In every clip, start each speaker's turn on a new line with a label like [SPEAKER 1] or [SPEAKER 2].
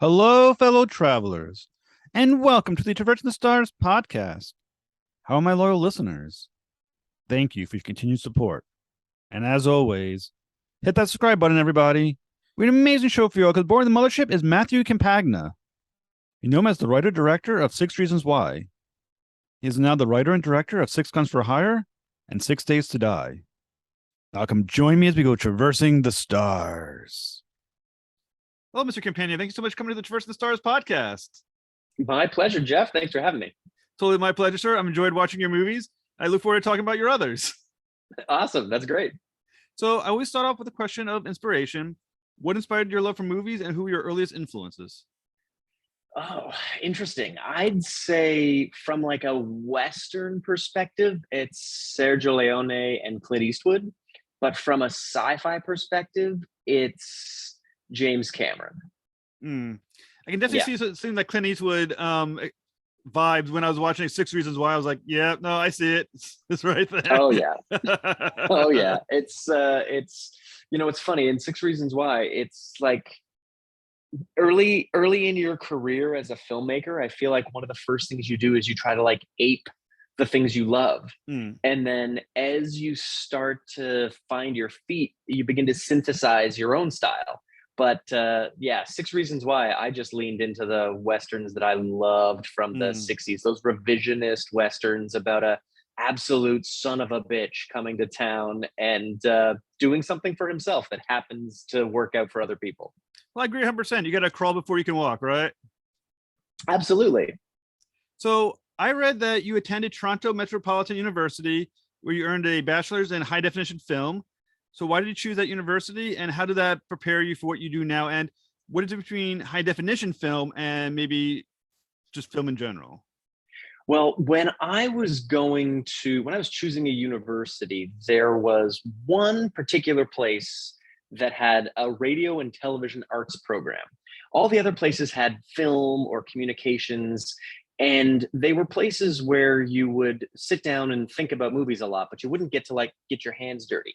[SPEAKER 1] Hello, fellow travelers, and welcome to the Traversing the Stars podcast. How are my loyal listeners? Thank you for your continued support. And as always, hit that subscribe button, everybody. We have an amazing show for you all because aboard the mothership is Matthew Campagna. You know him as the writer-director of 6 Reasons Why. He is now the writer and director of 6 Guns for Hire and 6 Days to Die. Now come join me as we go traversing the stars. Hello, Mr. Campagna. Thank you so much for coming to the Traversing the Stars podcast.
[SPEAKER 2] My pleasure, Jeff. Thanks for having me.
[SPEAKER 1] Totally my pleasure, sir. I've enjoyed watching your movies. I look forward to talking about your others.
[SPEAKER 2] Awesome. That's great.
[SPEAKER 1] So I always start off with a question of inspiration. What inspired your love for movies and who were your earliest influences?
[SPEAKER 2] Oh, interesting. I'd say from like a Western perspective, it's Sergio Leone and Clint Eastwood. But from a sci-fi perspective, it's James Cameron.
[SPEAKER 1] I can definitely see something like Clint Eastwood vibes when I was watching 6 Reasons Why. I was like, yeah, no, I see it. It's right there.
[SPEAKER 2] Oh yeah. Oh yeah. It's it's funny. In 6 Reasons Why, it's like early in your career as a filmmaker, I feel like one of the first things you do is you try to like ape the things you love. And then as you start to find your feet, you begin to synthesize your own style. But 6 Reasons Why, I just leaned into the Westerns that I loved from the 60s, those revisionist Westerns about a absolute son of a bitch coming to town and doing something for himself that happens to work out for other people.
[SPEAKER 1] Well, I agree 100%. You got to crawl before you can walk, right?
[SPEAKER 2] Absolutely.
[SPEAKER 1] So I read that you attended Toronto Metropolitan University, where you earned a bachelor's in high definition film. So why did you choose that university, and how did that prepare you for what you do now? And what is it between high definition film and maybe just film in general?
[SPEAKER 2] Well, when I was choosing a university, there was one particular place that had a radio and television arts program. All the other places had film or communications, and they were places where you would sit down and think about movies a lot, but you wouldn't get to like get your hands dirty.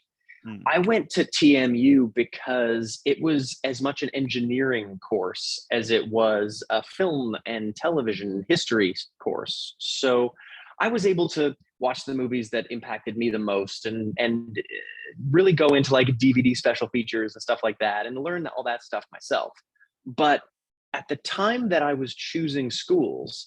[SPEAKER 2] I went to TMU because it was as much an engineering course as it was a film and television history course. So I was able to watch the movies that impacted me the most and really go into like DVD special features and stuff like that and learn all that stuff myself. But at the time that I was choosing schools,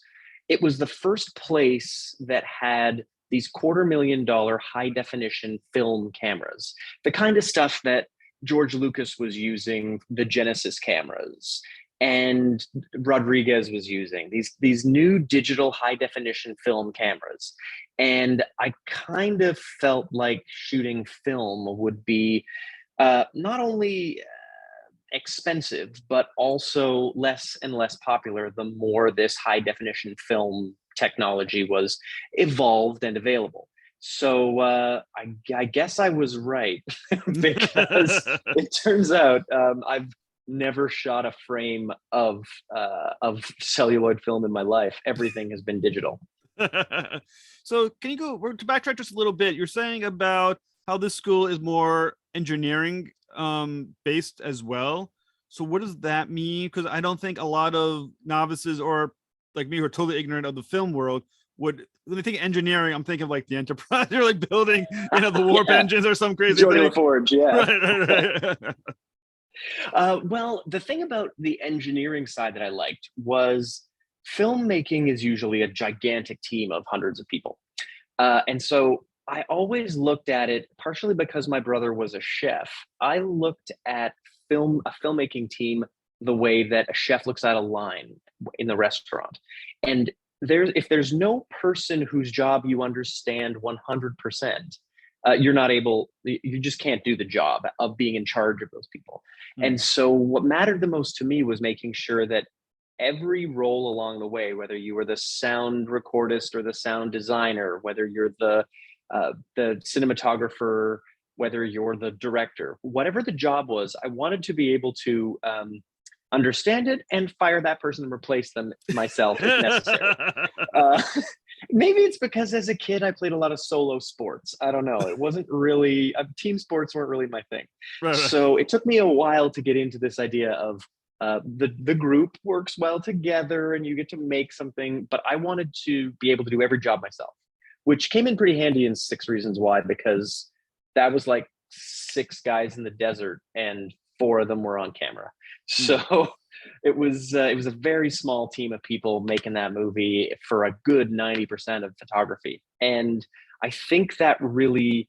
[SPEAKER 2] it was the first place that had these $250,000 high definition film cameras, the kind of stuff that George Lucas was using, the Genesis cameras, and Rodriguez was using, these new digital high definition film cameras. And I kind of felt like shooting film would be not only expensive, but also less and less popular the more this high definition film technology was evolved and available. So I guess I was right because it turns out I've never shot a frame of celluloid film in my life. Everything has been digital.
[SPEAKER 1] So can you to backtrack just a little bit? You're saying about how this school is more engineering based as well. So what does that mean? Because I don't think a lot of novices or like me who are totally ignorant of the film world would, when they think engineering, I'm thinking of like the Enterprise. They're like building, the warp engines or some crazy
[SPEAKER 2] Jordan
[SPEAKER 1] thing.
[SPEAKER 2] Forge, yeah.
[SPEAKER 1] Right.
[SPEAKER 2] Well, the thing about the engineering side that I liked was filmmaking is usually a gigantic team of hundreds of people. And so I always looked at it, partially because my brother was a chef. I looked at a filmmaking team the way that a chef looks at a line in the restaurant. And if there's no person whose job you understand 100%, you just can't do the job of being in charge of those people. And so what mattered the most to me was making sure that every role along the way, whether you were the sound recordist or the sound designer, whether you're the cinematographer, whether you're the director, whatever the job was, I wanted to be able to understand it and fire that person and replace them myself if necessary. Maybe it's because as a kid, I played a lot of solo sports. I don't know. It wasn't really, team sports weren't really my thing.
[SPEAKER 1] Right.
[SPEAKER 2] So it took me a while to get into this idea of the group works well together and you get to make something. But I wanted to be able to do every job myself, which came in pretty handy in Six Reasons Why, because that was like 6 guys in the desert and 4 of them were on camera. So it was a very small team of people making that movie for a good 90% of photography. And I think that really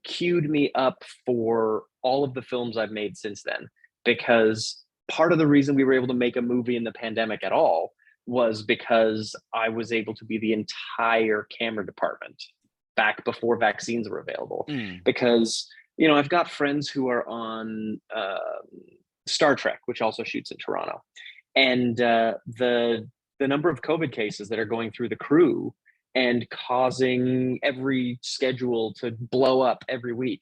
[SPEAKER 2] queued me up for all of the films I've made since then, because part of the reason we were able to make a movie in the pandemic at all was because I was able to be the entire camera department back before vaccines were available. Because, you know, I've got friends who are on Star Trek, which also shoots in Toronto. And the number of COVID cases that are going through the crew and causing every schedule to blow up every week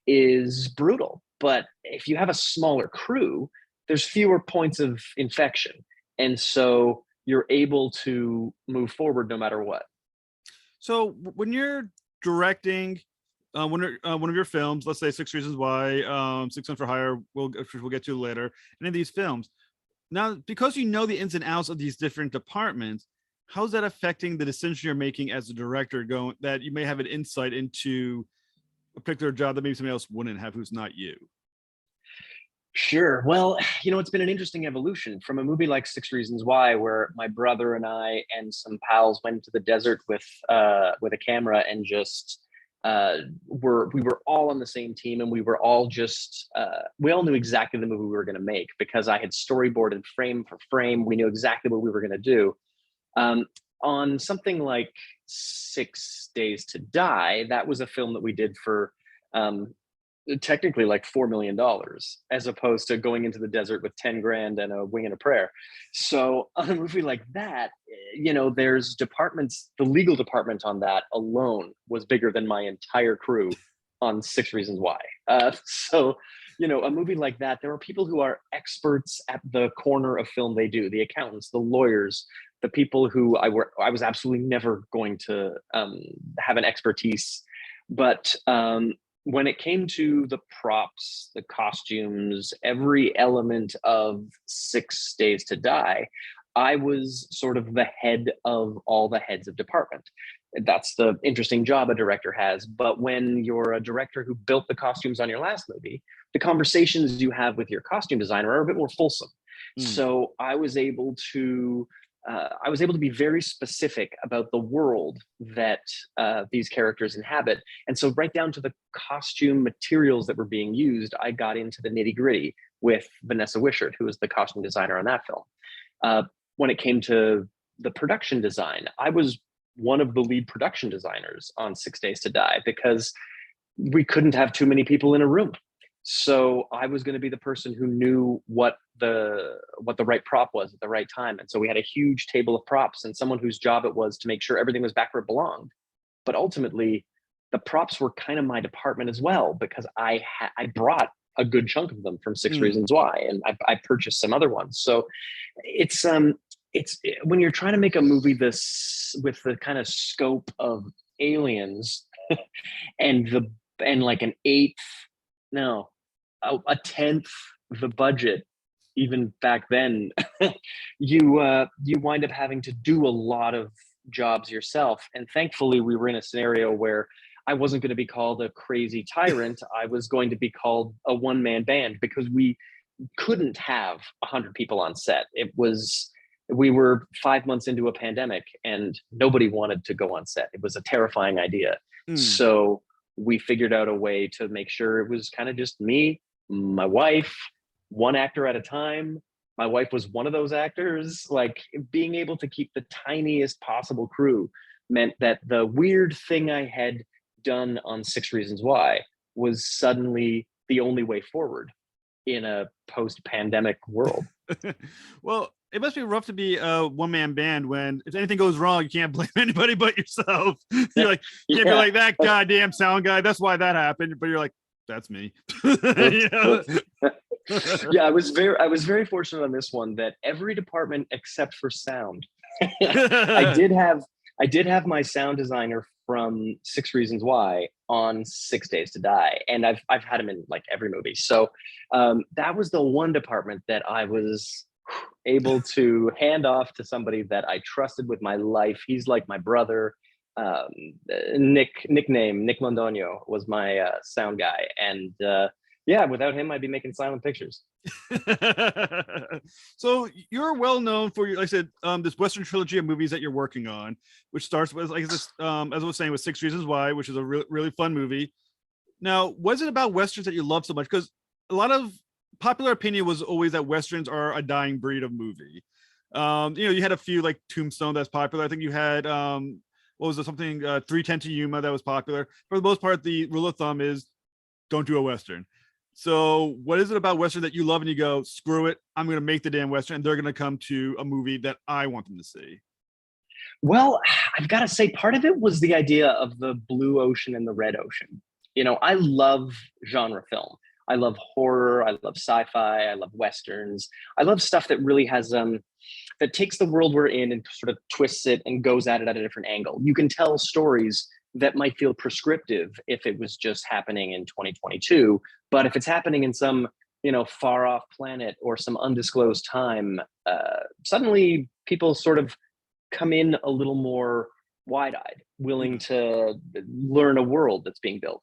[SPEAKER 2] is brutal. But if you have a smaller crew, there's fewer points of infection. And so you're able to move forward no matter what.
[SPEAKER 1] So when you're directing one of your films, let's say Six Reasons Why, Six Men for Hire, we'll get to later, any of these films, now, because you know the ins and outs of these different departments, how's that affecting the decision you're making as a director, going that you may have an insight into a particular job that maybe somebody else wouldn't have, who's not you?
[SPEAKER 2] Sure. Well, you know, it's been an interesting evolution from a movie like Six Reasons Why, where my brother and I and some pals went to the desert with a camera and just we were all on the same team, and we were all just we all knew exactly the movie we were going to make, because I had storyboarded frame for frame. We knew exactly what we were going to do. On something like 6 Days to Die, that was a film that we did for technically like $4 million, as opposed to going into the desert with 10 grand and a wing and a prayer. So on a movie like that, you know, there's departments, the legal department on that alone was bigger than my entire crew on Six Reasons Why. So, you know, a movie like that, there are people who are experts at the corner of film they do, the accountants, the lawyers, the people who I was absolutely never going to have an expertise. But when it came to the props, the costumes, every element of 6 Days to Die, I was sort of the head of all the heads of department. That's the interesting job a director has. But when you're a director who built the costumes on your last movie, the conversations you have with your costume designer are a bit more fulsome. So I was able to be very specific about the world that these characters inhabit. And so right down to the costume materials that were being used, I got into the nitty gritty with Vanessa Wishart, who was the costume designer on that film. When it came to the production design, I was one of the lead production designers on 6 Days to Die, because we couldn't have too many people in a room. So I was going to be the person who knew what the right prop was at the right time. And so we had a huge table of props, and someone whose job it was to make sure everything was back where it belonged. But ultimately, the props were kind of my department as well, because I brought a good chunk of them from Six Reasons Why, and I purchased some other ones. So it's when you're trying to make a movie this with the kind of scope of Aliens and like a tenth the budget, even back then, you wind up having to do a lot of jobs yourself. And thankfully, we were in a scenario where I wasn't going to be called a crazy tyrant. I was going to be called a one-man band, because we couldn't have 100 people on set. We were 5 months into a pandemic and nobody wanted to go on set. It was a terrifying idea. So we figured out a way to make sure it was kind of just me, my wife, one actor at a time. My wife was one of those actors. Like, being able to keep the tiniest possible crew meant that the weird thing I had done on Six Reasons Why was suddenly the only way forward in a post-pandemic world.
[SPEAKER 1] Well, it must be rough to be a one-man band when, if anything goes wrong, you can't blame anybody but yourself. You're like, you can't be like, that goddamn sound guy, that's why that happened. But you're like, that's me. You know?
[SPEAKER 2] Yeah, I was very fortunate on this one that every department except for sound. I did have my sound designer from 6 Reasons Why on 6 Days to Die, and I've had him in like every movie. So that was the one department that I was able to hand off to somebody that I trusted with my life. He's like my brother. Um, nickname Nick Mondonio was my sound guy, and yeah, without him, I'd be making silent pictures.
[SPEAKER 1] So you're well known for your, like I said, this Western trilogy of movies that you're working on, which starts with, like this, as I was saying, with 6 Reasons Why, which is a really fun movie. Now, was it about westerns that you love so much? Because a lot of popular opinion was always that westerns are a dying breed of movie. You had a few like Tombstone that's popular. I think you had what was it, something 310 to Yuma that was popular. For the most part, the rule of thumb is don't do a western. So what is it about western that you love and you go, screw it, I'm going to make the damn western, and they're going to come to a movie that I want them to see?
[SPEAKER 2] Well, I've got to say, part of it was the idea of the blue ocean and the red ocean. I love genre film. I love horror. I love sci-fi. I love westerns. I love stuff that really has that takes the world we're in and sort of twists it and goes at it at a different angle. You can tell stories that might feel prescriptive if it was just happening in 2022, but if it's happening in some far off planet or some undisclosed time, suddenly people sort of come in a little more wide-eyed, willing to learn a world that's being built.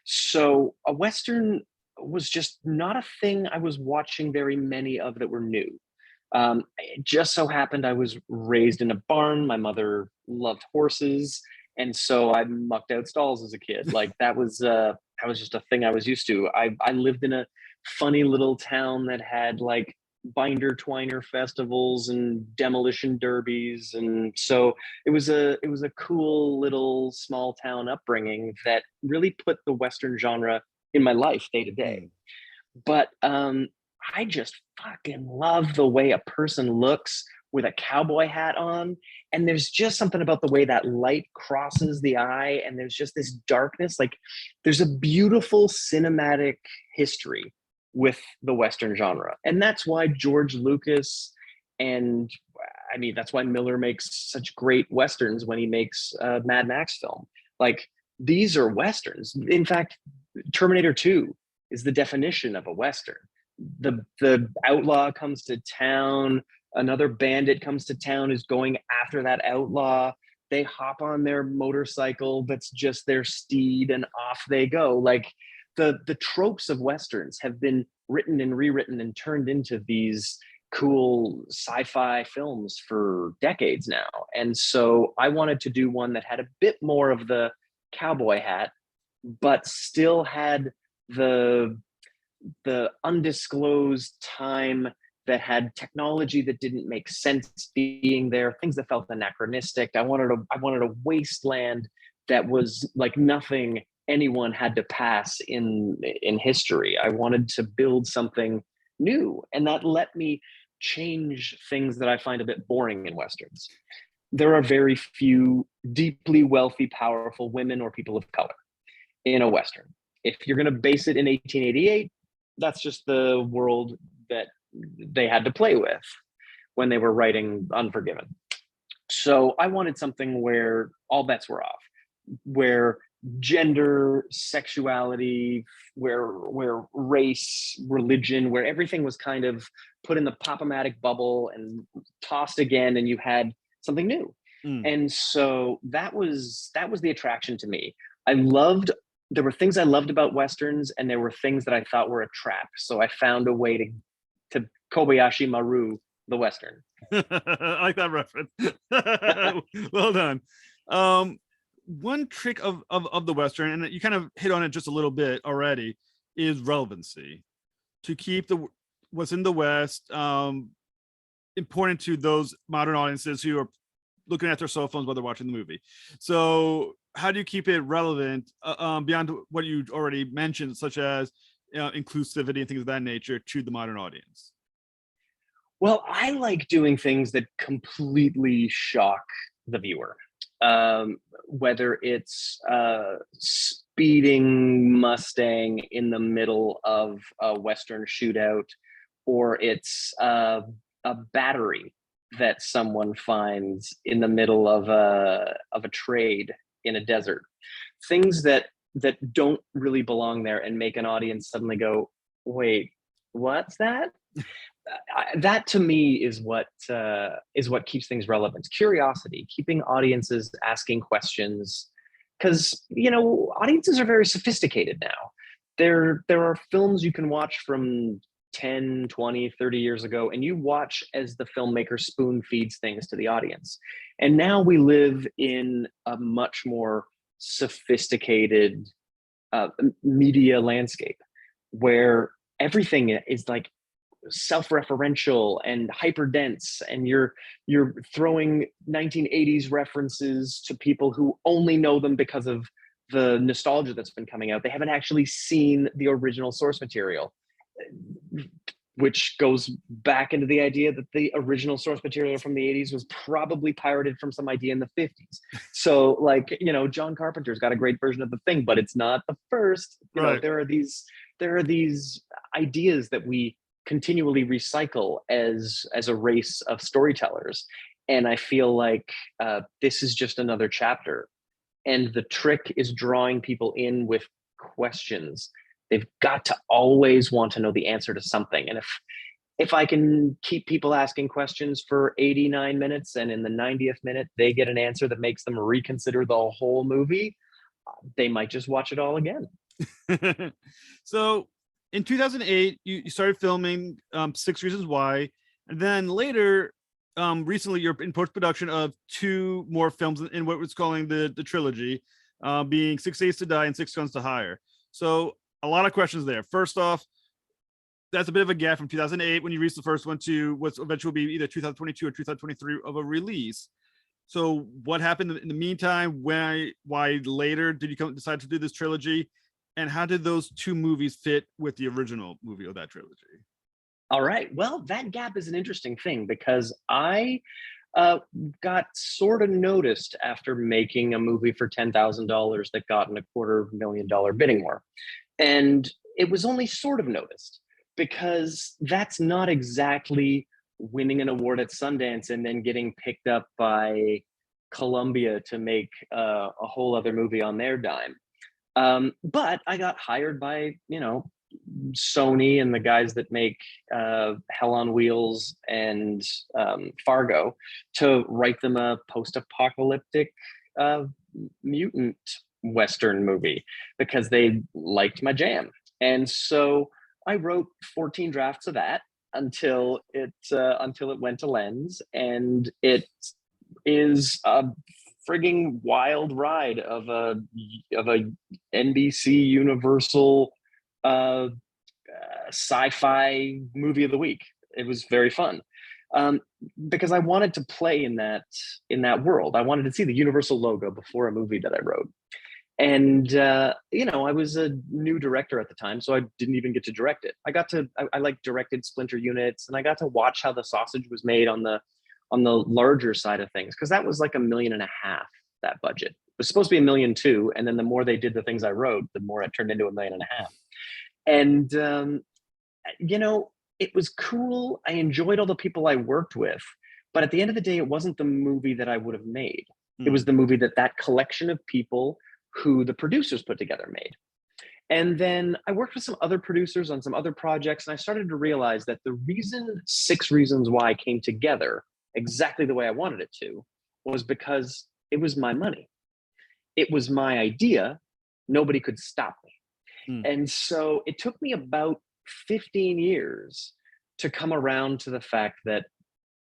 [SPEAKER 2] So a western was just not a thing I was watching very many of that were new. It just so happened I was raised in a barn. My mother loved horses, and so I mucked out stalls as a kid. Like that was just a thing I was used to. I lived in a funny little town that had like binder twiner festivals and demolition derbies, and so it was a cool little small town upbringing that really put the western genre in my life day to day. But I just fucking love the way a person looks with a cowboy hat on. And there's just something about the way that light crosses the eye, and there's just this darkness. Like, there's a beautiful cinematic history with the Western genre. And that's why George Lucas, and I mean, that's why Miller makes such great Westerns when he makes a Mad Max film. Like, these are Westerns. In fact, Terminator 2 is the definition of a Western. The outlaw comes to town, another bandit comes to town, is going after that outlaw. They hop on their motorcycle that's just their steed, and off they go. Like, the tropes of westerns have been written and rewritten and turned into these cool sci-fi films for decades now. And so I wanted to do one that had a bit more of the cowboy hat, but still had the undisclosed time, that had technology that didn't make sense being there, things that felt anachronistic. I wanted a wasteland that was like nothing anyone had to pass in history. I wanted to build something new, and that let me change things that I find a bit boring in westerns. There are very few deeply wealthy, powerful women or people of color in a western. If you're going to base it in 1888, that's just the world that they had to play with when they were writing Unforgiven. So I wanted something where all bets were off, where gender, sexuality, where race, religion, where everything was kind of put in the pop-o-matic bubble and tossed again, and you had something new. And so that was the attraction to me. There were things I loved about westerns, and there were things that I thought were a trap. So I found a way to Kobayashi Maru the western.
[SPEAKER 1] I like that reference. Well done. One trick of the western, and you kind of hit on it just a little bit already, is relevancy. To keep what's in the West important to those modern audiences who are looking at their cell phones while they're watching the movie. So how do you keep it relevant beyond what you already mentioned, such as inclusivity and things of that nature, to the modern audience?
[SPEAKER 2] Well, I like doing things that completely shock the viewer. Whether it's a speeding Mustang in the middle of a Western shootout, or it's a battery that someone finds in the middle of a trade in a desert. Things that don't really belong there and make an audience suddenly go, wait, what's that? That to me is what keeps things relevant. Curiosity, keeping audiences asking questions, because audiences are very sophisticated now. There are films you can watch from 10, 20, 30 years ago, and you watch as the filmmaker spoon feeds things to the audience. And now we live in a much more sophisticated media landscape where everything is like self-referential and hyper dense, and you're throwing 1980s references to people who only know them because of the nostalgia that's been coming out. They haven't actually seen the original source material, which goes back into the idea that the original source material from the 80s was probably pirated from some idea in the 50s. So like, John Carpenter's got a great version of the thing, but it's not the first. There are these ideas that we continually recycle as a race of storytellers. And I feel like this is just another chapter. And the trick is drawing people in with questions. They've got to always want to know the answer to something. And if I can keep people asking questions for 89 minutes, and in the 90th minute, they get an answer that makes them reconsider the whole movie, they might just watch it all again.
[SPEAKER 1] So in 2008, you started filming 6 Reasons Why. And then later, recently, you're in post-production of 2 more films in what was calling the trilogy, being 6 Days to Die and 6 Guns to Hire. So a lot of questions there. First off, that's a bit of a gap from 2008 when you released the first one to what's eventually be either 2022 or 2023 of a release. So what happened in the meantime? Why later did you decide to do this trilogy? And how did those 2 movies fit with the original movie of that trilogy?
[SPEAKER 2] All right. Well, that gap is an interesting thing because I got sort of noticed after making a movie for $10,000 that got an $250,000 bidding war. And it was only sort of noticed because that's not exactly winning an award at Sundance and then getting picked up by Columbia to make a whole other movie on their dime. But I got hired by, Sony and the guys that make Hell on Wheels and Fargo to write them a post-apocalyptic mutant Western movie because they liked my jam. And so I wrote 14 drafts of that until it went to Lens, and it is a frigging wild ride of a NBC Universal sci-fi movie of the week. It was very fun because I wanted to play in that world. I wanted to see the Universal logo before a movie that I wrote. And I was a new director at the time, so I didn't even get to direct it. I like directed Splinter Units, and I got to watch how the sausage was made on the larger side of things, because that was like $1.5 million, that budget. It was supposed to be $1.2 million, and then the more they did the things I wrote, the more it turned into $1.5 million. And it was cool. I enjoyed all the people I worked with, but at the end of the day, it wasn't the movie that I would have made. It was the movie that collection of people who the producers put together made. And then I worked with some other producers on some other projects, and I started to realize that the reason 6 Reasons Why came together exactly the way I wanted it to was because it was my money. It was my idea. Nobody could stop me. And so it took me about 15 years to come around to the fact that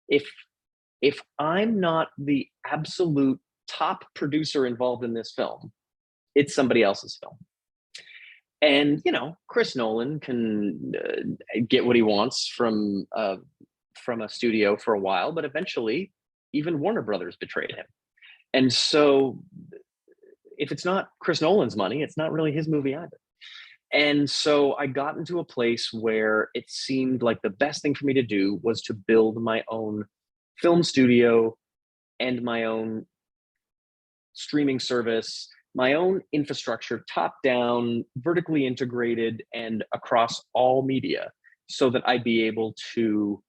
[SPEAKER 2] if I'm not the absolute top producer involved in this film, it's somebody else's film. And Chris Nolan can get what he wants from a studio for a while, but eventually even Warner Brothers betrayed him. And so if it's not Chris Nolan's money, it's not really his movie either. And so I got into a place where it seemed like the best thing for me to do was to build my own film studio and my own streaming service, my own infrastructure, top down, vertically integrated, and across all media, so that I'd be able to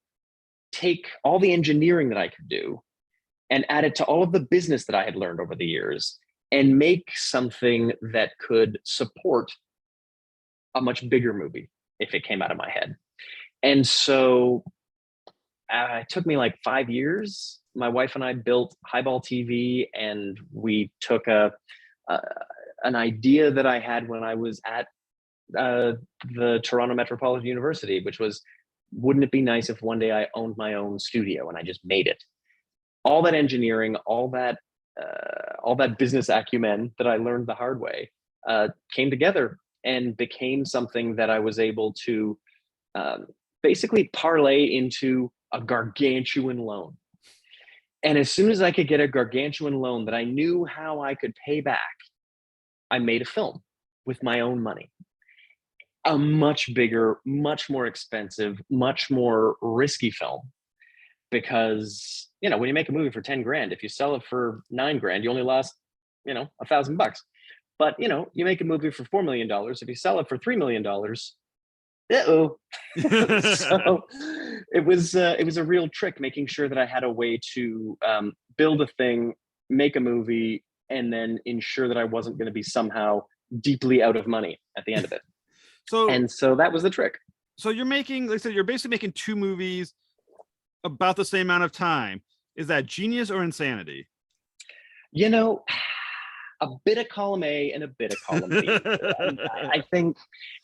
[SPEAKER 2] take all the engineering that I could do and add it to all of the business that I had learned over the years and make something that could support a much bigger movie if it came out of my head. And so it took me like 5 years. My wife and I built Highball TV, and we took a an idea that I had when I was at the Toronto Metropolitan University, which was, wouldn't it be nice if one day I owned my own studio, and I just made it? All that engineering, all that business acumen that I learned the hard way came together and became something that I was able to um, basically parlay into a gargantuan loan. And as soon as I could get a gargantuan loan that I knew how I could pay back, I made a film with my own money. A much bigger, much more expensive, much more risky film, because when you make a movie for 10 grand, if you sell it for 9 grand, you only lost $1,000. But you make a movie for $4 million, if you sell it for $3 million, uh-oh. So it was a real trick, making sure that I had a way to build a thing, make a movie, and then ensure that I wasn't going to be somehow deeply out of money at the end of it. And so that was the trick.
[SPEAKER 1] So you're making, like I said, you're basically making 2 movies about the same amount of time. Is that genius or insanity?
[SPEAKER 2] A bit of column A and a bit of column B. I think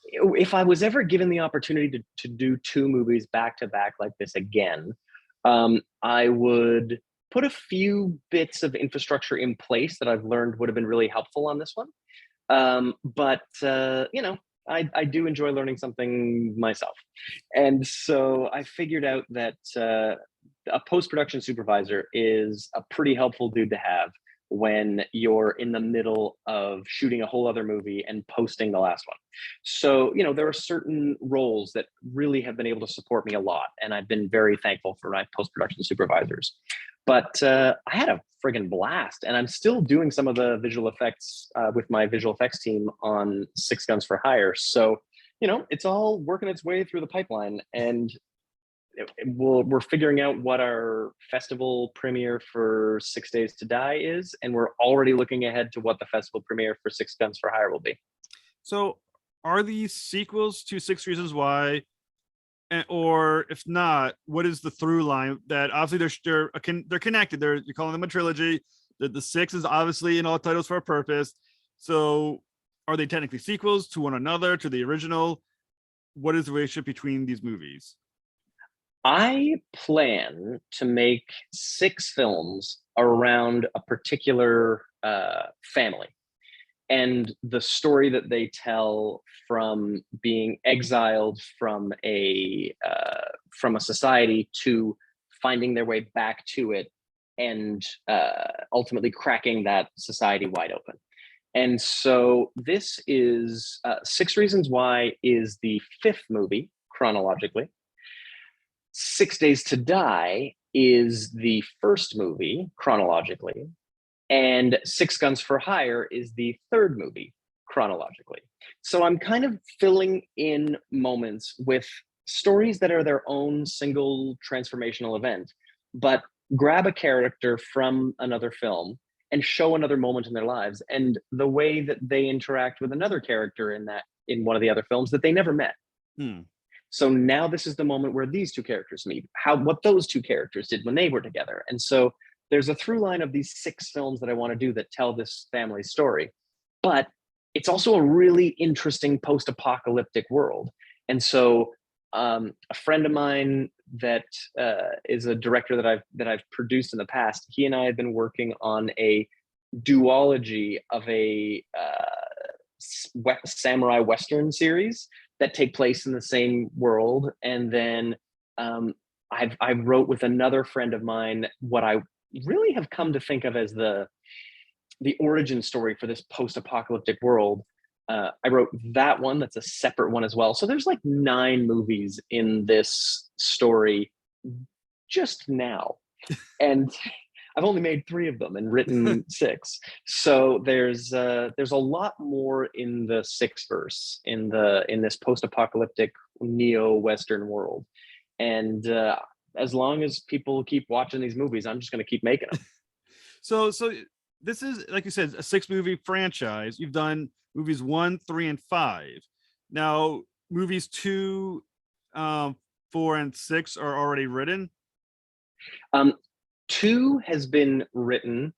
[SPEAKER 2] if I was ever given the opportunity to do 2 movies back to back like this again, I would put a few bits of infrastructure in place that I've learned would have been really helpful on this one. But I do enjoy learning something myself. And so I figured out that a post-production supervisor is a pretty helpful dude to have when you're in the middle of shooting a whole other movie and posting the last one. So, there are certain roles that really have been able to support me a lot, and I've been very thankful for my post-production supervisors. But I had a friggin' blast, and I'm still doing some of the visual effects with my visual effects team on Six Guns for Hire. So, it's all working its way through the pipeline, and we're figuring out what our festival premiere for 6 Days to Die is, and we're already looking ahead to what the festival premiere for Six Guns for Hire will be.
[SPEAKER 1] So are these sequels to 6 Reasons Why? Or if not, what is the through line? That obviously they're connected. You're calling them a trilogy. The 6 is obviously in all titles for a purpose. So are they technically sequels to one another, to the original? What is the relationship between these movies?
[SPEAKER 2] I plan to make 6 films around a particular family, and the story that they tell from being exiled from a society to finding their way back to it, and ultimately cracking that society wide open. And so this is 6 Reasons Why is the 5th movie chronologically. 6 Days to Die is the 1st movie chronologically, and Six Guns for Hire is the 3rd movie chronologically. So I'm kind of filling in moments with stories that are their own single transformational event, but grab a character from another film and show another moment in their lives, and the way that they interact with another character in one of the other films that they never met. So now this is the moment where these 2 characters meet, what those 2 characters did when they were together. And so there's a through line of these 6 films that I want to do that tell this family story. But it's also a really interesting post-apocalyptic world. And so a friend of mine that is a director that I've produced in the past, he and I have been working on a duology of a samurai Western series that take place in the same world. And then I wrote with another friend of mine what I really have come to think of as the origin story for this post-apocalyptic world. I wrote that one. That's a separate one as well. So there's like 9 movies in this story just now, and I've only made 3 of them and written 6. So there's a lot more in the 6 verse in this post-apocalyptic neo-Western world. And as long as people keep watching these movies, I'm just going to keep making them.
[SPEAKER 1] So this is, like you said, a 6-movie franchise. You've done movies 1, 3, and 5. Now, movies 2, 4, and 6 are already written.
[SPEAKER 2] Um, 2 has been written,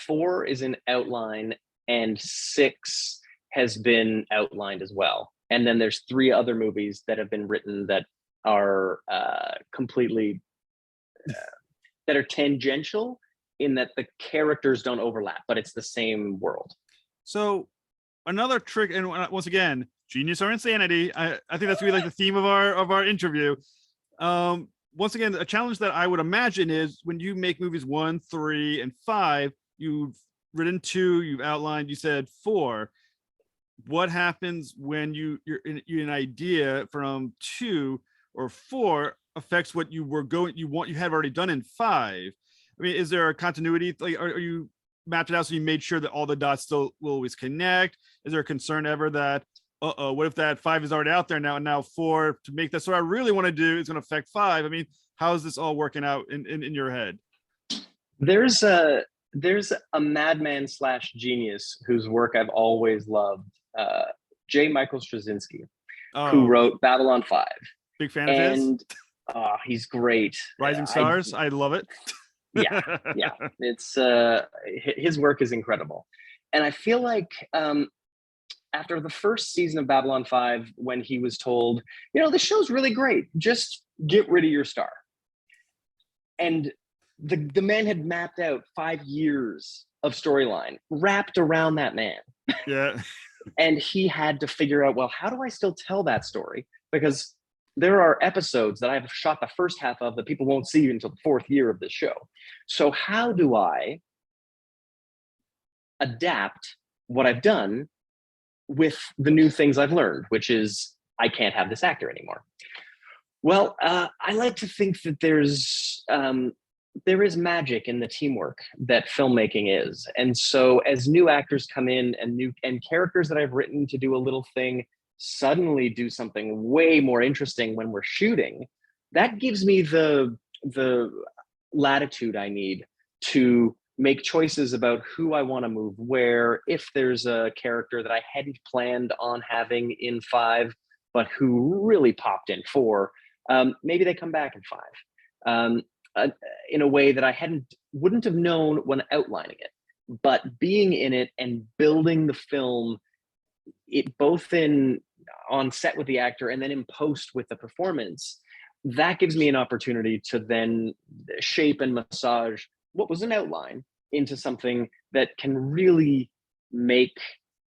[SPEAKER 2] 4 is in outline, and 6 has been outlined as well. And then there's 3 other movies that have been written that are completely that are tangential in that the characters don't overlap, but it's the same world.
[SPEAKER 1] So another trick, and once again, genius or insanity. I think that's really like the theme of our interview. Once again, a challenge that I would imagine is when you make movies 1, 3, and 5, you've written 2, you've outlined, you said 4. What happens when you're an idea from 2 or 4 affects what you have already done in 5? I mean, is there a continuity? Like, are you mapped it out so you made sure that all the dots still will always connect? Is there a concern ever that, what if that 5 is already out there now, and now 4 to make this what I really want to do is going to affect 5? I mean, how is this all working out in your head?
[SPEAKER 2] There's a madman slash genius whose work I've always loved, J. Michael Straczynski, who wrote Babylon 5.
[SPEAKER 1] Big fan of his.
[SPEAKER 2] And he's great.
[SPEAKER 1] Rising Stars, I love it.
[SPEAKER 2] Yeah, it's his work is incredible. And I feel like after the first season of Babylon 5, when he was told, the show's really great, just get rid of your star. And the man had mapped out 5 years of storyline wrapped around that man.
[SPEAKER 1] Yeah.
[SPEAKER 2] And he had to figure out, well, how do I still tell that story? Because there are episodes that I've shot the first half of that people won't see until the 4th year of the show. So how do I adapt what I've done with the new things I've learned, which is I can't have this actor anymore. Well, I like to think that there is magic in the teamwork that filmmaking is. And so as new actors come in and characters that I've written to do a little thing suddenly do something way more interesting when we're shooting, that gives me the latitude I need to make choices about who I want to move where. If there's a character that I hadn't planned on having in 5, but who really popped in 4, maybe they come back in 5. In a way that I wouldn't have known when outlining it, but being in it and building the film, it both on set with the actor and then in post with the performance, that gives me an opportunity to then shape and massage what was an outline into something that can really make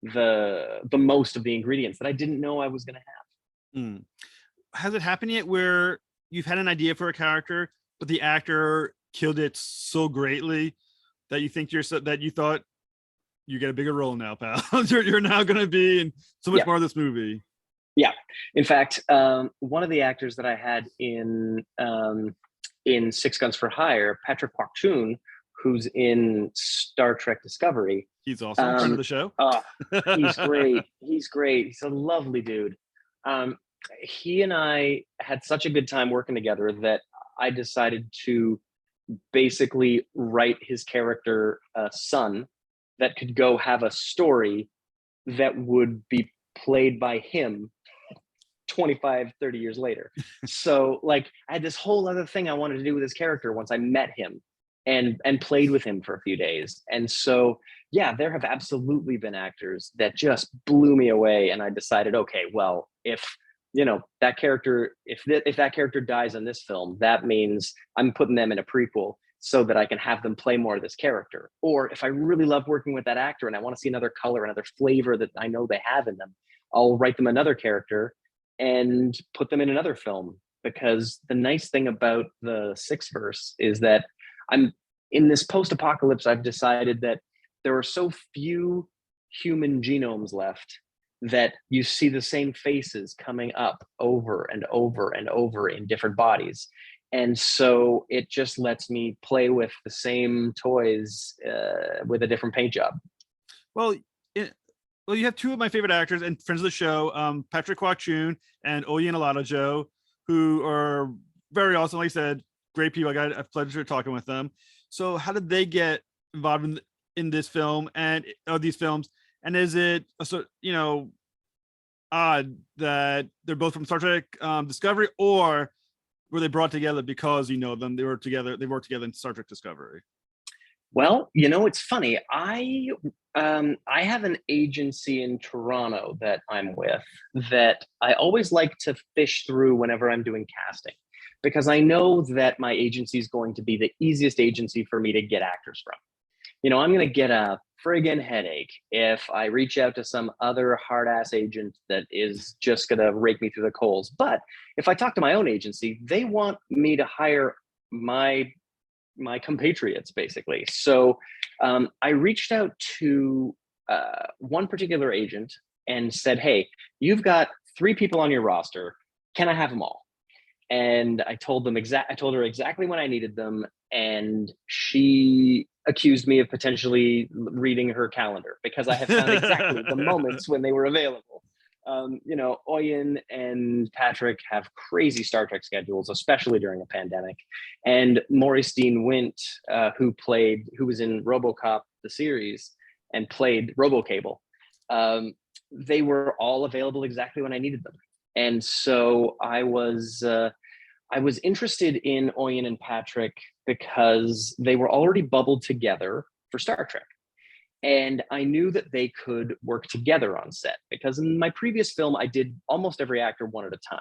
[SPEAKER 2] the most of the ingredients that I didn't know I was going to have.
[SPEAKER 1] Has it happened yet where you've had an idea for a character, but the actor killed it so greatly that you think that you thought you get a bigger role now, pal? you're now going to be in so much more of this movie.
[SPEAKER 2] Yeah. In fact, one of the actors that I had in 6 Guns for Hire, Patrick Kwok-Choon, who's in Star Trek Discovery.
[SPEAKER 1] He's also friend of the show.
[SPEAKER 2] He's great. He's great. He's a lovely dude. He and I had such a good time working together that I decided to basically write his character son that could go have a story that would be played by him 25, 30 years later. So like I had this whole other thing I wanted to do with his character once I met him and played with him for a few days. And so, yeah, there have absolutely been actors that just blew me away. And I decided, okay, well, if that character, if that character dies in this film, that means I'm putting them in a prequel so that I can have them play more of this character. Or if I really love working with that actor and I want to see another color, another flavor that I know they have in them, I'll write them another character and put them in another film. Because the nice thing about the Sixverse is that I'm in this post-apocalypse. I've decided that there are so few human genomes left that you see the same faces coming up over and over and over in different bodies. And so it just lets me play with the same toys with a different paint job.
[SPEAKER 1] Well, you have 2 of my favorite actors and friends of the show, Patrick Kwok-Choon and Oyin Oladejo, who are very awesome. Like I said, great people. I got a pleasure talking with them. So how did they get involved in this film and these films? And is it odd that they're both from Star Trek Discovery, or were they brought together because you know them? They worked together in Star Trek Discovery.
[SPEAKER 2] Well, it's funny. I have an agency in Toronto that I'm with that I always like to fish through whenever I'm doing casting, because I know that my agency is going to be the easiest agency for me to get actors from. I'm going to get a friggin' headache if I reach out to some other hard ass agent that is just going to rake me through the coals. But if I talk to my own agency, they want me to hire my compatriots, basically. So I reached out to one particular agent and said, "Hey, you've got 3 people on your roster. Can I have them all?" And I told her exactly when I needed them, and she accused me of potentially reading her calendar because I have found exactly the moments when they were available. Oyin and Patrick have crazy Star Trek schedules, especially during a pandemic. And Maurice Dean Wint, who was in RoboCop the series and played RoboCable, they were all available exactly when I needed them. And so I was interested in Oyin and Patrick because they were already bubbled together for Star Trek. And I knew that they could work together on set because in my previous film, I did almost every actor one at a time.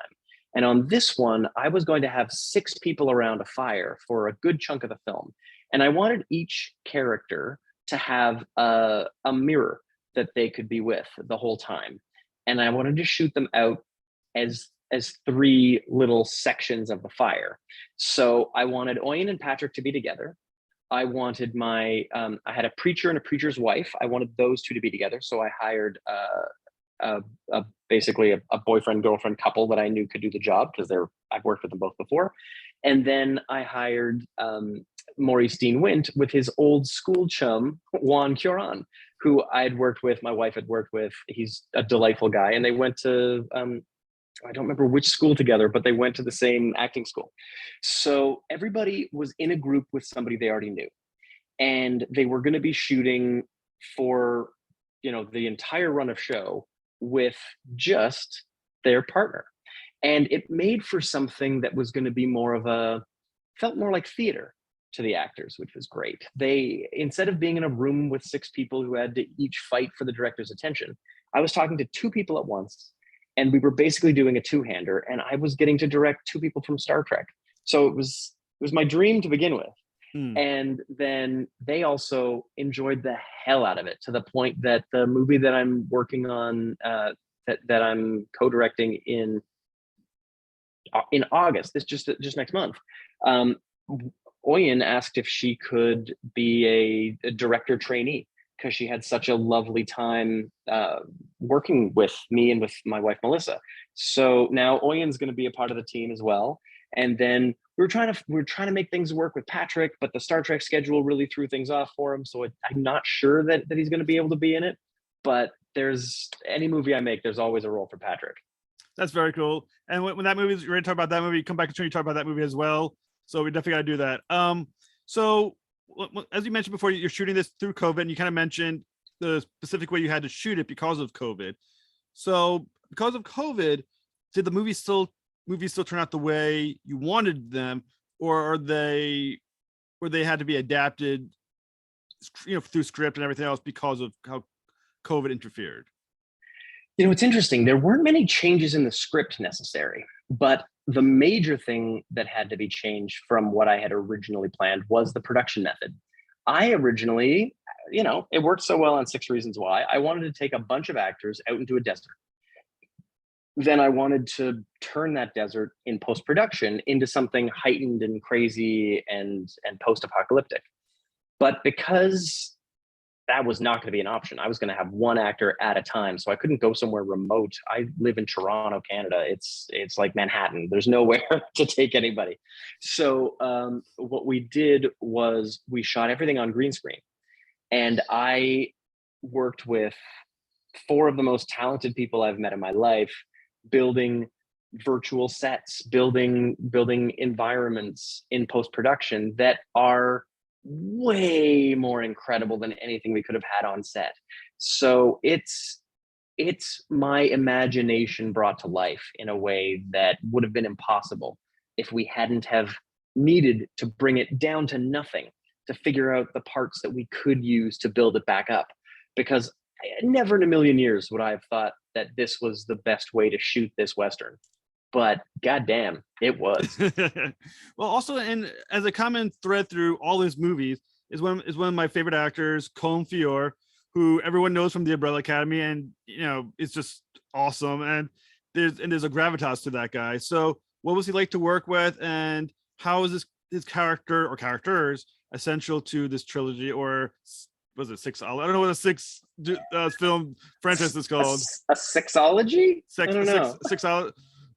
[SPEAKER 2] And on this one, I was going to have 6 people around a fire for a good chunk of the film. And I wanted each character to have a mirror that they could be with the whole time. And I wanted to shoot them out as 3 little sections of the fire. So I wanted Oyin and Patrick to be together. I wanted I had a preacher and a preacher's wife. I wanted those 2 to be together. So I hired basically a boyfriend girlfriend couple that I knew could do the job because I've worked with them both before. And then I hired Maurice Dean Wint with his old school chum Juan Curon, who my wife had worked with. He's a delightful guy, and they went to I don't remember which school together, but they went to the same acting school. So everybody was in a group with somebody they already knew. And they were going to be shooting for, the entire run of show with just their partner. And it made for something that was going to be felt more like theater to the actors, which was great. They, instead of being in a room with 6 people who had to each fight for the director's attention, I was talking to 2 people at once. And we were basically doing a 2-hander, and I was getting to direct 2 people from Star Trek. So it was my dream to begin with. And then they also enjoyed the hell out of it, to the point that the movie that I'm working on, that I'm co-directing in August, this just next month, Oyin asked if she could be a director trainee, because she had such a lovely time working with me and with my wife, Melissa. So now Oyin's going to be a part of the team as well. And then we're trying to make things work with Patrick, but the Star Trek schedule really threw things off for him. So I'm not sure that he's going to be able to be in it, but there's any movie I make, there's always a role for Patrick.
[SPEAKER 1] That's very cool. And when that movie, you're going to talk about that movie, come back and talk about that movie as well. So we definitely got to do that. So as you mentioned before, you're shooting this through COVID, and you kind of mentioned the specific way you had to shoot it because of COVID. So because of COVID, did the movies still turn out the way you wanted them, or are they had to be adapted, through script and everything else because of how COVID interfered?
[SPEAKER 2] It's interesting. There weren't many changes in the script necessary, but the major thing that had to be changed from what I had originally planned was the production method. I originally, it worked so well on 6 Reasons Why, I wanted to take a bunch of actors out into a desert. Then I wanted to turn that desert in post-production into something heightened and crazy and post-apocalyptic. But because that was not going to be an option, I was going to have 1 actor at a time. So I couldn't go somewhere remote. I live in Toronto, Canada. It's like Manhattan. There's nowhere to take anybody. So what we did was we shot everything on green screen. And I worked with 4 of the most talented people I've met in my life, building virtual sets, building environments in post-production that are way more incredible than anything we could have had on set. So it's my imagination brought to life in a way that would have been impossible if we hadn't have needed to bring it down to nothing to figure out the parts that we could use to build it back up. Because never in a million years would I have thought that this was the best way to shoot this Western. But goddamn, it was.
[SPEAKER 1] Well, also, and as a common thread through all his movies is one of my favorite actors, Colm Feore, who everyone knows from the Umbrella Academy, and it's just awesome. And there's a gravitas to that guy. So, what was he like to work with, and how is his character or characters essential to this trilogy, or was it six? I don't know what a six film franchise is called.
[SPEAKER 2] A sexology? I don't know.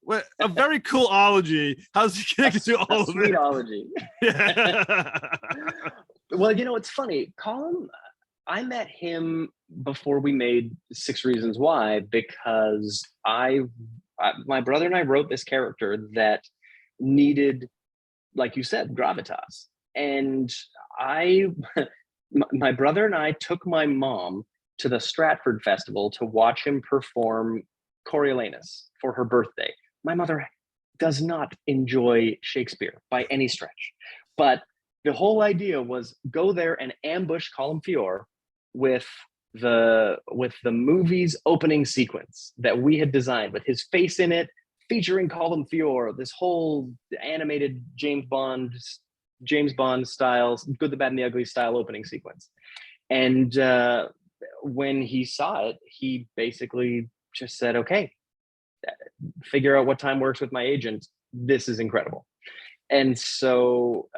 [SPEAKER 1] What a very cool ology. How's he connected to all of it?
[SPEAKER 2] Sweetology.
[SPEAKER 1] Yeah.
[SPEAKER 2] Well, it's funny. Colm, I met him before we made Six Reasons Why, because my brother and I wrote this character that needed, like you said, gravitas. And my brother and I took my mom to the Stratford Festival to watch him perform Coriolanus for her birthday. My mother does not enjoy Shakespeare by any stretch, but the whole idea was go there and ambush Colm Feore with the movie's opening sequence that we had designed with his face in it, featuring Colm Feore, this whole animated James Bond style, Good, the Bad, and the Ugly style opening sequence. And when he saw it, he basically just said, okay, figure out what time works with my agent. This is incredible. And so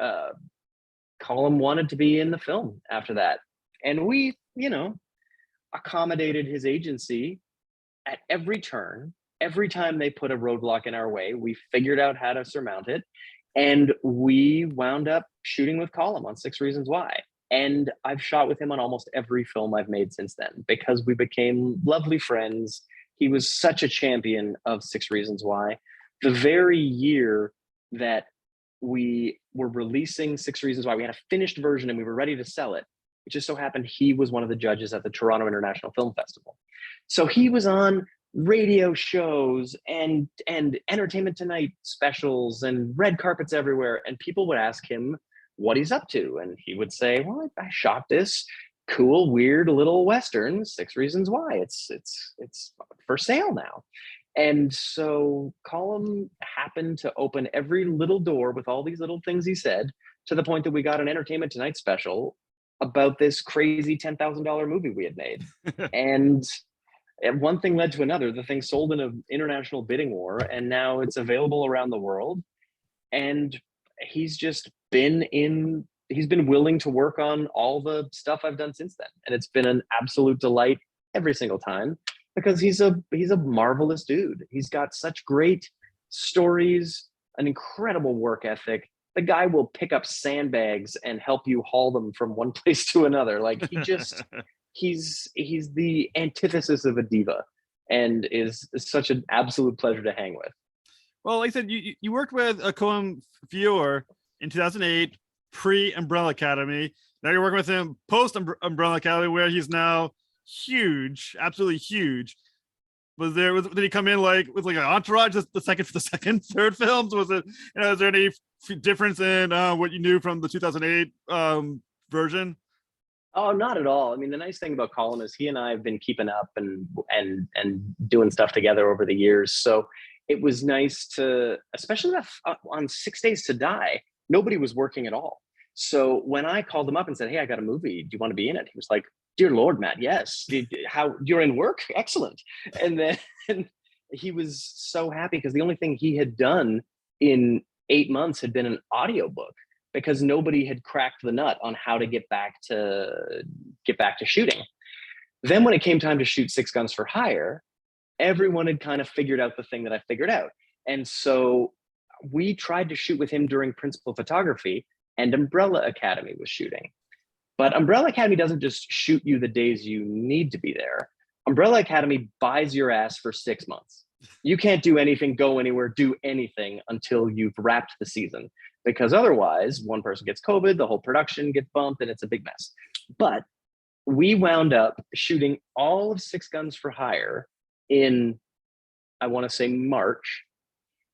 [SPEAKER 2] Colm wanted to be in the film after that. And we, accommodated his agency at every turn. Every time they put a roadblock in our way, we figured out how to surmount it. And we wound up shooting with Colm on Six Reasons Why. And I've shot with him on almost every film I've made since then, because we became lovely friends. He was such a champion of Six Reasons Why. The very year that we were releasing Six Reasons Why, we had a finished version and we were ready to sell it. It just so happened he was one of the judges at the Toronto International Film Festival. So he was on radio shows and Entertainment Tonight specials and red carpets everywhere. And people would ask him what he's up to. And he would say, well, I shot this cool, weird little Western, Six Reasons Why. It's for sale now. And so Colm happened to open every little door with all these little things he said, to the point that we got an Entertainment Tonight special about this crazy $10,000 movie we had made. And one thing led to another. The thing sold in an international bidding war, and now it's available around the world. And he's been willing to work on all the stuff I've done since then. And it's been an absolute delight every single time, because he's a marvelous dude. He's got such great stories, an incredible work ethic. The guy will pick up sandbags and help you haul them from one place to another. Like he's the antithesis of a diva, and is such an absolute pleasure to hang with.
[SPEAKER 1] Well, like I said, you worked with Colm Feore in 2008, pre-Umbrella Academy. Now you're working with him post-Umbrella Academy, where he's now huge, absolutely huge. Did he come in with an entourage the second, third films? Was it, is there any difference in what you knew from the 2008 version?
[SPEAKER 2] Oh, not at all. I mean, the nice thing about Colm is he and I have been keeping up and doing stuff together over the years. So it was nice to, especially on 6 Days to Die, nobody was working at all. So when I called him up and said, hey, I got a movie, do you want to be in it? He was like, dear Lord, Matt, yes. How, you're in work? Excellent. And then he was so happy, because the only thing he had done in 8 months had been an audiobook, because nobody had cracked the nut on how to get back to shooting. Then when it came time to shoot Six Guns for Hire, everyone had kind of figured out the thing that I figured out. And so we tried to shoot with him during principal photography, and Umbrella Academy was shooting. But Umbrella Academy doesn't just shoot you the days you need to be there. Umbrella Academy buys your ass for 6 months. You can't do anything, go anywhere, do anything until you've wrapped the season. because otherwise one person gets COVID, the whole production gets bumped, and it's a big mess. But we wound up shooting all of Six Guns for Hire in, I want to say, March.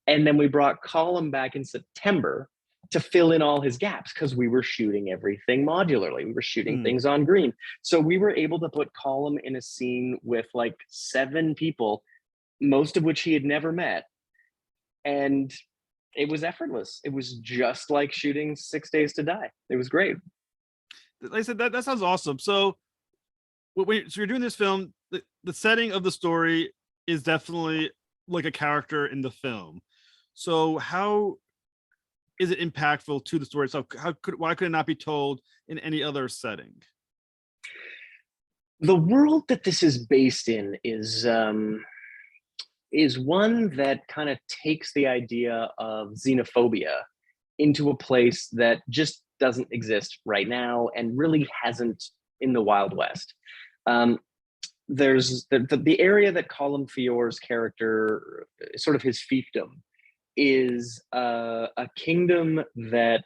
[SPEAKER 2] And then we brought Colm back in September to fill in all his gaps because we were shooting everything modularly. We were shooting things on green. So we were able to put Colm in a scene with like 7 people, most of which he had never met. And it was effortless. It was just like shooting 6 Days to Die. It was great.
[SPEAKER 1] Like I said, that sounds awesome. So you're doing this film, the setting of the story is definitely like a character in the film. So how is it impactful to the story itself? Why could it not be told in any other setting?
[SPEAKER 2] The world that this is based in is one that kind of takes the idea of xenophobia into a place that just doesn't exist right now and really hasn't in the Wild West. There's the area that Colm Feore's character, sort of his fiefdom, is a kingdom that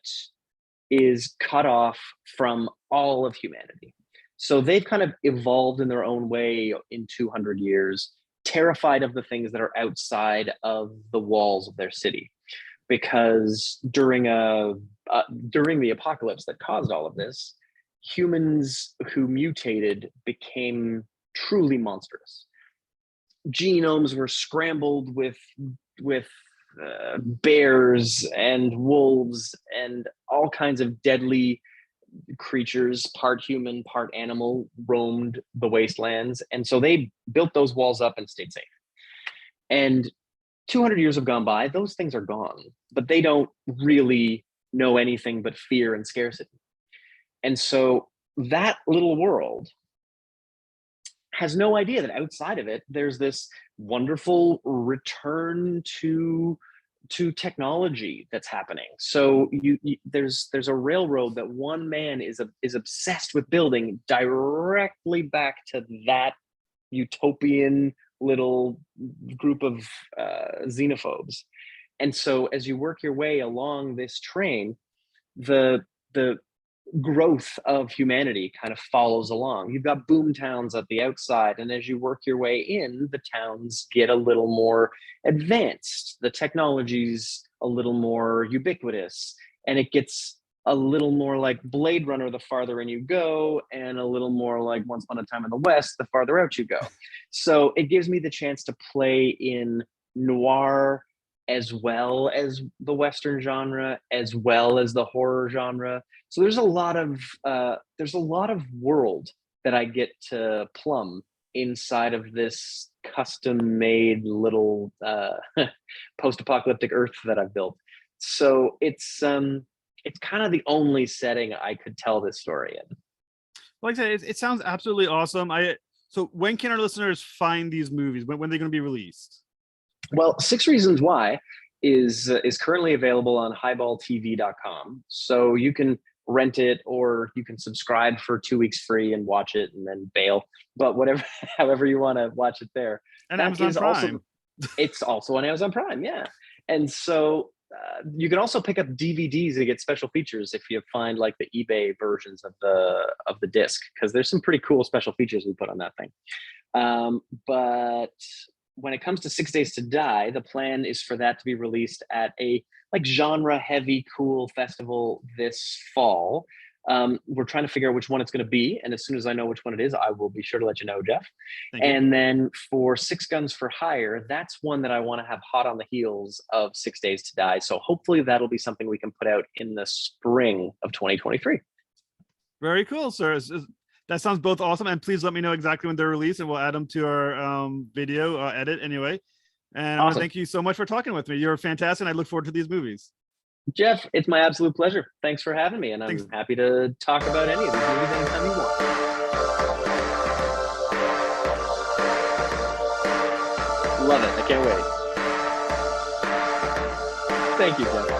[SPEAKER 2] is cut off from all of humanity. So they've kind of evolved in their own way in 200 years, terrified of the things that are outside of the walls of their city. Because during the apocalypse that caused all of this, humans who mutated became truly monstrous. Genomes were scrambled with bears and wolves and all kinds of deadly creatures, part human, part animal, roamed the wastelands. And so they built those walls up and stayed safe. And 200 years have gone by, those things are gone, but they don't really know anything but fear and scarcity. And so that little world has no idea that outside of it, there's this wonderful return to technology that's happening. So there's a railroad that one man is obsessed with building directly back to that utopian little group of xenophobes. And so as you work your way along this train, the growth of humanity kind of follows along. You've got boom towns at the outside, and as you work your way in, the towns get a little more advanced. The technology's a little more ubiquitous, and it gets a little more like Blade Runner the farther in you go, and a little more like Once Upon a Time in the West the farther out you go. So it gives me the chance to play in noir as well as the Western genre, as well as the horror genre. So there's a lot of world that I get to plumb inside of this custom-made little post-apocalyptic Earth that I've built. So it's kind of the only setting I could tell this story in.
[SPEAKER 1] Like I said, it sounds absolutely awesome. So when can our listeners find these movies? When are they going to be released?
[SPEAKER 2] Well, 6 Reasons Why is currently available on highballtv.com. So you can rent it, or you can subscribe for 2 weeks free and watch it and then bail. But however you want to watch it there.
[SPEAKER 1] And Amazon Prime.
[SPEAKER 2] It's also on Amazon Prime, yeah. And so you can also pick up DVDs and get special features if you find like the eBay versions of the disc, because there's some pretty cool special features we put on that thing. But when it comes to 6 Days to Die, the plan is for that to be released at a like genre heavy cool festival this fall. We're trying to figure out which one it's going to be, and as soon as I know which one it is, I will be sure to let you know, Jeff. And then for Six Guns for Hire, that's one that I want to have hot on the heels of 6 Days to Die. So hopefully that'll be something we can put out in the spring of 2023.
[SPEAKER 1] Very cool, sir. That sounds both awesome, and please let me know exactly when they're released, and we'll add them to our video edit anyway. And awesome. I want to thank you so much for talking with me. You're fantastic, and I look forward to these movies.
[SPEAKER 2] Jeff, it's my absolute pleasure. Thanks for having me, and I'm happy to talk about any of these movies anytime you want. Love it. I can't wait. Thank you, Jeff.